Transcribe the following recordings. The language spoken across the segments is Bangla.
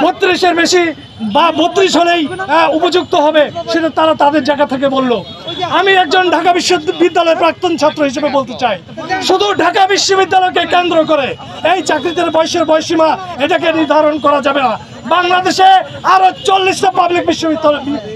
32-এর বেশি বা 32 হলেই উপযুক্ত হবে, সেটা তারা তাদের জায়গা থেকে বলল। আমি একজন ঢাকা বিশ্ববিদ্যালয়ের প্রাক্তন ছাত্র হিসেবে বলতে চাই, শুধু ঢাকা বিশ্ববিদ্যালয়কে কেন্দ্র করে এই চাকরিদের বয়সসীমা এটাকে নির্ধারণ করা যাবে না। বাংলাদেশে আরো 40টা পাবলিক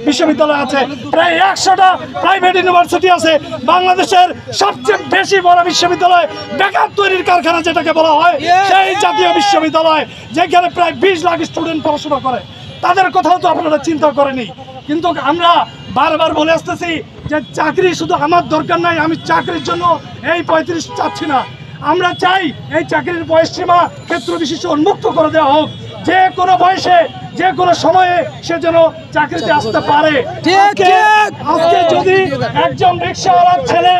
বিশ্ববিদ্যালয় আছে, প্রায় 100টা প্রাইভেট ইউনিভার্সিটি আছে। বাংলাদেশের সবচেয়ে বেশি বড় বিশ্ববিদ্যালয়, বেকার তৈরির কারখানা যেটাকে বলা হয়, সেই জাতীয় বিশ্ববিদ্যালয়, যেখানে প্রায় 20 লাখ স্টুডেন্ট পড়াশোনা করে, তাদের কথাও তো আপনারা চিন্তা করেনি। কিন্তু আমরা বারবার বলে আসতেছি যে চাকরি শুধু আমার দরকার নাই, আমি চাকরির জন্য এই 35 চাচ্ছি না। আমরা চাই এই চাকরির বয়সসীমা ক্ষেত্র বিশেষে উন্মুক্ত করে দেওয়া হোক, যে কোনো বয়সে যে কোনো সময়ে সে যেন চাকরিতে আসতে পারে। আজকে যদি একজন রিক্সাওয়ালার ছেলে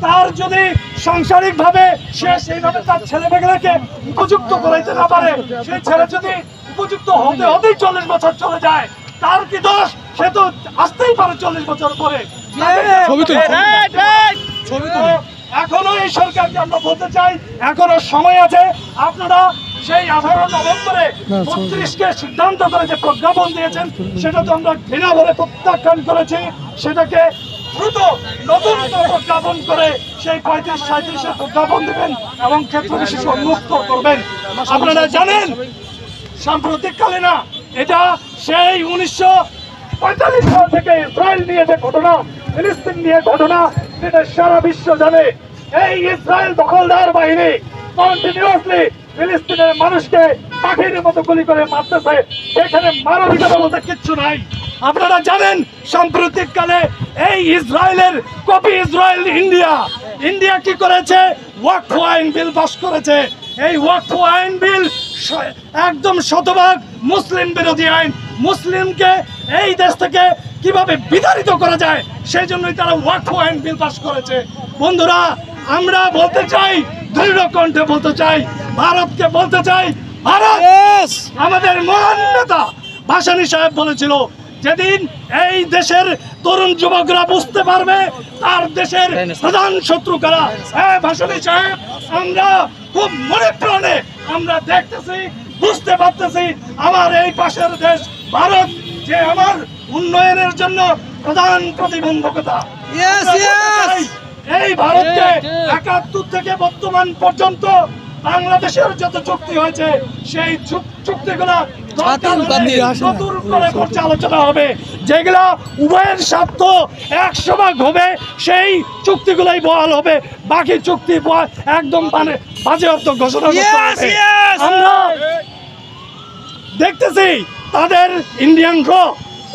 তার যদি সাংসারিক ভাবে সে সেইভাবে তার ছেলে মেয়েকে উপযুক্ত করাইতে না পারে, সেই ছেলে যদি উপযুক্ত হতেই 40 বছর চলে যায়, তার কি দোষ? সে তো আসতেই পারে 40 বছর পরে। এখনো এই সরকারকে আমরা বলতে চাই, এখনো সময় আছে। আপনারা সেই 18 নভেম্বরে 32কে সিদ্ধান্ত করে যে প্রজ্ঞাপন দিয়েছেন, সেটা তো আমরা ঘৃণা ভরে প্রত্যাখ্যান করেছি। সেটাকে দ্রুত নতুন প্রজ্ঞাপন করে সেই 35-37-এর প্রজ্ঞাপন দেবেন এবং ক্ষেত্র বিশেষ উন্মুক্ত করবেন। আপনারা জানেন সাম্প্রতিককালে না, এটা সেই 1945 সাল থেকে ইসরায়েল নিয়ে যে ঘটনা, ফিলিস্তিন নিয়ে ঘটনা, যেটা সারা বিশ্ব জানে। এই ইসরায়েল দখলদার বাহিনী কন্টিনিউয়াসলি ফিলিস্তিনের মানুষকে পাখির মতো গুলি করে মারতেছে, এখানে মানবিকতা বলতে কিচ্ছু নাই। আপনারা জানেন সাম্প্রতিককালে এই ইসরায়েলের কপি ইসরায়েল ইন্ডিয়া কি করেছে? ওয়াকফ আইন বিল পাস করেছে। এই ওয়াকফ আইন বিল একদম শতভাগ মুসলিম বিরোধী আইন। মুসলিমকে এই দেশ থেকে কিভাবে বিতাড়িত করা যায়, সেই জন্যই তারা ওয়াকফ আইন বিল পাস করেছে। বন্ধুরা, আমরা বলতে চাই, দৃঢ় কণ্ঠে বলতে চাই, ভারতকে বলতে চাই, ভারত আমাদের মহান নেতা ভাসানী সাহেব বলেছিল, যেদিন এই দেশের তরুণ যুবকরা বুঝতে পারবে তার দেশের প্রধান শত্রু কারা। হ্যাঁ ভাসানী সাহেব, আমরা খুব মনে প্রাণে আমরা দেখতেছি, বুঝতে পারতেছি আমার এই পাশের দেশ ভারত যে আমার উন্নয়নের জন্য প্রধান প্রতিবন্ধকতা। এই ভারতকে 71 থেকে বর্তমান পর্যন্ত বাংলাদেশের যত চুক্তি হয়েছে, সেই চুক্তিগুলো নতুন করে পর্যালোচনা হবে, যেগুলা উভয়ের স্বার্থ 100 ভাগ হবে, সেই চুক্তিগুলাই বহাল হবে। বাকি চুক্তি একদম মানে বাজে অর্থ ঘোষণা করতে হবে। আমরা দেখতেছি তাদের ইন্ডিয়ান র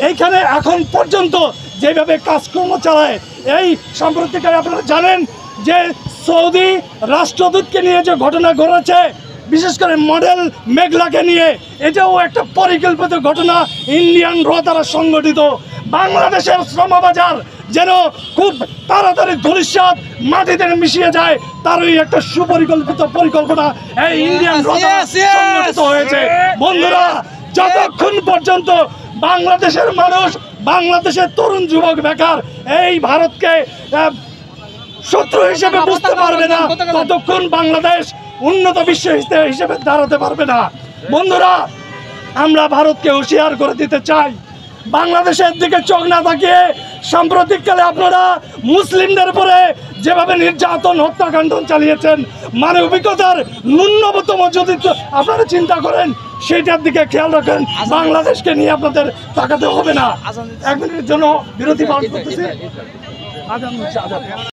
এইখানে এখন পর্যন্ত যেভাবে কাজকর্ম চালায়, এই সাম্প্রতিককালে আপনারা জানেন যে সৌদি রাষ্ট্রদূতকে নিয়ে যে ঘটনা ঘটেছে, বিশেষ করে মডেল মেঘলাকে নিয়ে, এটাও একটা পরিকল্পিত ঘটনা, ইন্ডিয়ান র দ্বারা সংগঠিত। বাংলাদেশের শ্রমবাজার যেন খুব তাড়াতাড়ি ধূলিসাৎ মাটিতে মিশিয়ে যায়, তারই একটা সুপরিকল্পিত পরিকল্পনা এই ইন্ডিয়ান র দ্বারা সংগঠিত হয়েছে। বন্ধুরা, যতক্ষণ পর্যন্ত বাংলাদেশের মানুষ, বাংলাদেশের তরুণ যুবক বেকার এই ভারতকে শত্রু হিসেবে বুঝতে পারবে না, ততক্ষণ বাংলাদেশ উন্নত বিশ্ব হিসেবে দাঁড়াতে পারবে না। বন্ধুরা, আমরা ভারতকে হুঁশিয়ার করে দিতে চাই, বাংলাদেশের দিকে চোখ না তাকিয়ে সাম্প্রতিককালে আপনারা মুসলিমদের উপরে যেভাবে নির্যাতন হত্যাকাণ্ড চালিয়েছেন, মানবিকতার ন্যূনতম যদি আপনারা চিন্তা করেন, সেইটার দিকে খেয়াল রাখেন। বাংলাদেশকে নিয়ে আপনাদের তাকাতে হবে না। 1 মিনিটের জন্য বিরতি পালন করতেছি।